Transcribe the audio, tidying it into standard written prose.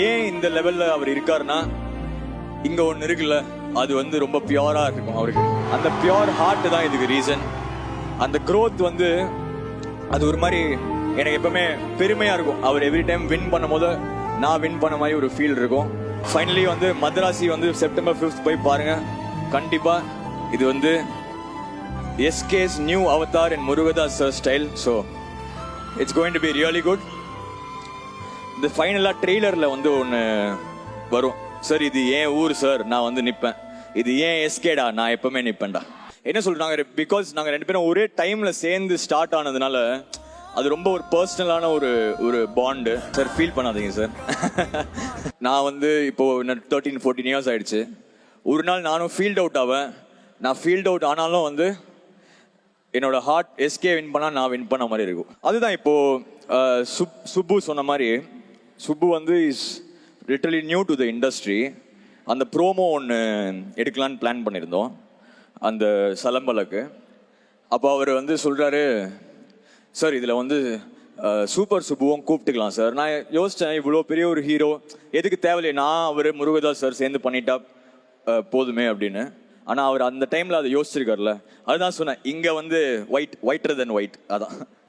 ஏன் இந்த லெவல்ல அவர் இருக்காருன்னா, இங்க ஒண்ணு இருக்குல்ல, அது வந்து ரொம்ப பியூரா இருக்கும் அவருக்கு. அந்த பியூர் ஹார்ட் தான் இதுக்கு ரீசன். அந்த growth வந்து அது ஒரு மாதிரி எனக்கு எப்பவுமே பெருமையா இருக்கும். அவர் எவ்ரி டைம் வின் பண்ணும் போது நான் வின் பண்ண மாதிரி ஒரு ஃபீல் இருக்கும். ஃபைனலி வந்து மதராசி வந்து செப்டம்பர் 5th போய் பாருங்க. கண்டிப்பா இது வந்து SK's new Avatar in Murugadoss sir style. So it's going to be really good. இந்த ஃபைனலாக ட்ரெய்லரில் வந்து ஒன்று வரும். சார் இது ஏன் ஊர் சார், நான் வந்து நிற்பேன். இது ஏன் எஸ்கேடா, நான் எப்பவுமே நிற்பேன்டா. என்ன சொல்றாங்க, பிகாஸ் நாங்கள் 2 பேரும் ஒரே டைம்ல சேர்ந்து ஸ்டார்ட் ஆனதுனால அது ரொம்ப ஒரு பர்சனலான ஒரு பாண்டு. சார் ஃபீல் பண்ணாதீங்க சார். நான் வந்து இப்போ 13-14 இயர்ஸ் ஆயிடுச்சு. ஒரு நாள் நானும் ஃபீல்ட் அவுட் ஆவேன். நான் ஃபீல்ட் அவுட் ஆனாலும் வந்து என்னோட ஹார்ட் எஸ்கே வின் பண்ணா நான் வின் பண்ண மாதிரி இருக்கும். அதுதான் இப்போ சுப்பு சொன்ன மாதிரி, சுப்பு வந்து is literally new to the industry. அந்த ப்ரோமோ ஒன்று எடுக்கலான்னு பிளான் பண்ணியிருந்தோம் அந்த சலம்பலுக்கு. அப்போ அவர் வந்து சொல்கிறாரு, சார் இதில் வந்து சூப்பர் சுப்புவும் கூப்பிட்டுக்கலாம் சார். நான் யோசித்தேன், இவ்வளோ பெரிய ஒரு ஹீரோ எதுக்கு தேவையில்லை, நான் அவர் முருகதாஸ் சார் சேர்ந்து பண்ணிட்டா போதுமே அப்படின்னு. ஆனால் அவர் அந்த டைமில் அதை யோசிச்சிருக்காருல்ல, அதுதான் சொன்னேன். இங்கே வந்து ஒயிட்டர் தென் ஒயிட், அதான்.